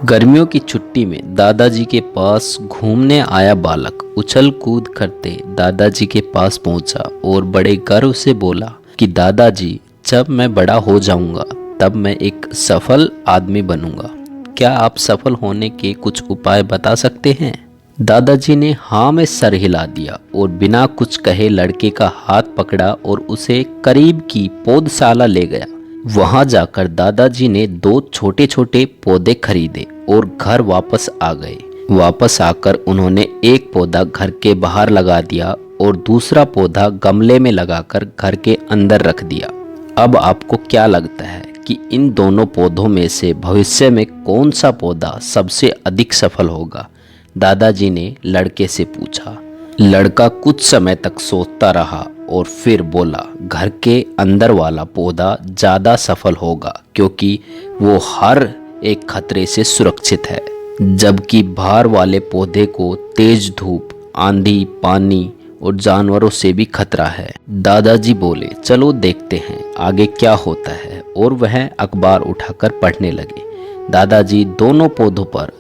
गर्मियों की छुट्टी में दादाजी के पास घूमने आया बालक उछल कूद करते दादाजी के पास पहुंचा और बड़े गर्व से बोला कि दादाजी, जब मैं बड़ा हो जाऊंगा तब मैं एक सफल आदमी बनूंगा। क्या आप सफल होने के कुछ उपाय बता सकते हैं? दादाजी ने हाँ में सर हिला दिया और बिना कुछ कहे लड़के का हाथ पकड़ा और उसे करीब की पौधशाला ले गया। वहां जाकर दादाजी ने 2 छोटे छोटे पौधे खरीदे और घर वापस आ गए। वापस आकर उन्होंने एक पौधा घर के बाहर लगा दिया और दूसरा पौधा गमले में लगाकर घर के अंदर रख दिया। अब आपको क्या लगता है कि इन दोनों पौधों में से भविष्य में कौन सा पौधा सबसे अधिक सफल होगा? दादाजी ने लड़के से पूछा। लड़का कुछ समय तक सोचता रहा और फिर बोला, घर के अंदर वाला पौधा ज़्यादा सफल होगा क्योंकि वो हर एक खतरे से सुरक्षित है, जबकि बाहर वाले पौधे को तेज धूप, आंधी, पानी और जानवरों से भी खतरा है। दादाजी बोले, चलो देखते हैं आगे क्या होता है, और वह अखबार उठाकर पढ़ने लगे। दादाजी दोनों पौधों पर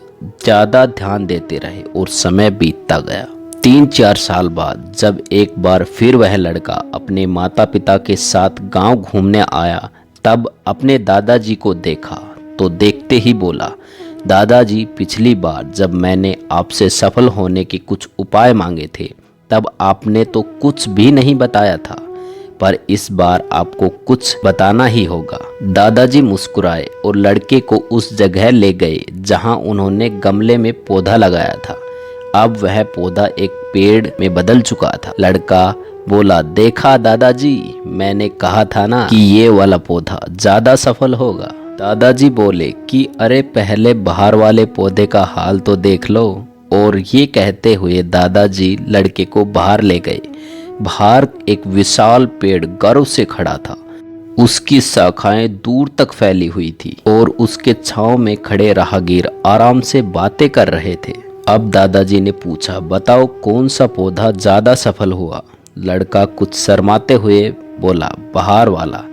ज़्यादा ध्यान देते रहे और समय बीतता गया। 3-4 साल बाद जब एक बार फिर वह लड़का अपने माता पिता के साथ गांव घूमने आया, तब अपने दादाजी को देखा तो देखते ही बोला, दादाजी, पिछली बार जब मैंने आपसे सफल होने के कुछ उपाय मांगे थे तब आपने तो कुछ भी नहीं बताया था, पर इस बार आपको कुछ बताना ही होगा। दादाजी मुस्कुराए और लड़के को उस जगह ले गए जहां उन्होंने गमले में पौधा लगाया था। अब वह पौधा एक पेड़ में बदल चुका था। लड़का बोला, देखा दादाजी, मैंने कहा था ना कि ये वाला पौधा ज्यादा सफल होगा। दादाजी बोले कि अरे पहले बाहर वाले पौधे का हाल तो देख लो। और ये कहते हुए दादाजी लड़के को बाहर ले गए। बाहर एक विशाल पेड़ गर्व से खड़ा था। उसकी शाखाएं दूर तक फैली हुई थी और उसके छांव में खड़े राहगीर आराम से बातें कर रहे थे। अब दादाजी ने पूछा, बताओ कौन सा पौधा ज्यादा सफल हुआ? लड़का कुछ शर्माते हुए बोला, बाहर वाला।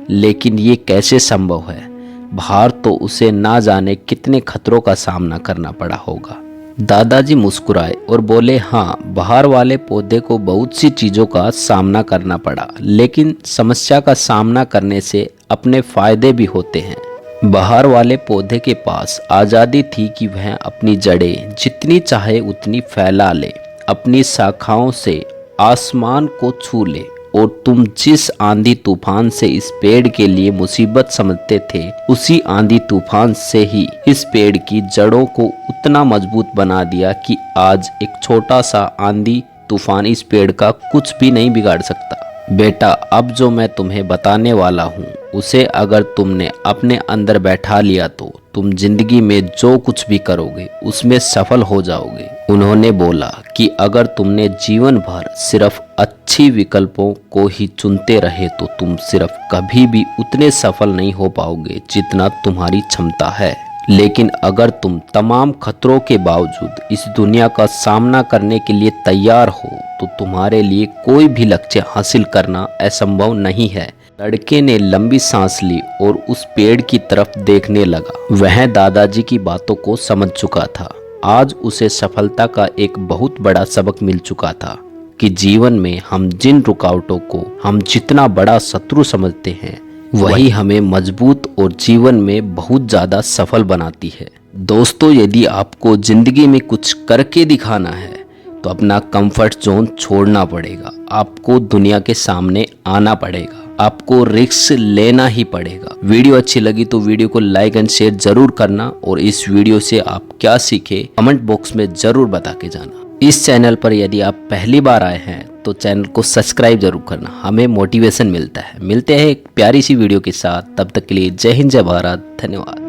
लेकिन ये कैसे संभव है? बाहर तो उसे ना जाने कितने खतरों का सामना करना पड़ा होगा। दादाजी मुस्कुराए और बोले, हाँ, बाहर वाले पौधे को बहुत सी चीज़ों का सामना करना पड़ा, लेकिन समस्या का सामना करने से अपने फायदे भी होते हैं। बाहर वाले पौधे के पास आज़ादी थी कि वह अपनी जड़ें जितनी चाहे उतनी फैला ले, अपनी शाखाओं से आसमान को छू ले, और तुम जिस आंधी तूफान से इस पेड़ के लिए मुसीबत समझते थे, उसी आंधी तूफान से ही इस पेड़ की जड़ों को उतना मजबूत बना दिया कि आज एक छोटा सा आंधी तूफान इस पेड़ का कुछ भी नहीं बिगाड़ सकता। बेटा, अब जो मैं तुम्हें बताने वाला हूँ उसे अगर तुमने अपने अंदर बैठा लिया तो तुम जिंदगी में जो कुछ भी करोगे उसमें सफल हो जाओगे। उन्होंने बोला कि अगर तुमने जीवन भर सिर्फ अच्छी विकल्पों को ही चुनते रहे तो तुम सिर्फ कभी भी उतने सफल नहीं हो पाओगे जितना तुम्हारी क्षमता है। लेकिन अगर तुम तमाम खतरों के बावजूद इस दुनिया का सामना करने के लिए तैयार हो तो तुम्हारे लिए कोई भी लक्ष्य हासिल करना असंभव नहीं है। लड़के ने लंबी सांस ली और उस पेड़ की तरफ देखने लगा। वह दादाजी की बातों को समझ चुका था। आज उसे सफलता का एक बहुत बड़ा सबक मिल चुका था कि जीवन में हम जिन रुकावटों को हम जितना बड़ा शत्रु समझते हैं, वही हमें मजबूत और जीवन में बहुत ज़्यादा सफल बनाती है। दोस्तों, यदि आपको ज़िंदगी में कुछ करके दिखाना है तो अपना कंफर्ट जोन छोड़ना पड़ेगा। आपको दुनिया के सामने आना पड़ेगा। आपको रिस्क लेना ही पड़ेगा। वीडियो अच्छी लगी तो वीडियो को लाइक एंड शेयर जरूर करना, और इस वीडियो से आप क्या सीखे कमेंट बॉक्स में जरूर बता के जाना। इस चैनल पर यदि आप पहली बार आए हैं तो चैनल को सब्सक्राइब जरूर करना, हमें मोटिवेशन मिलता है। मिलते हैं एक प्यारी सी वीडियो के साथ, तब तक के लिए जय हिंद, जय भारत, धन्यवाद।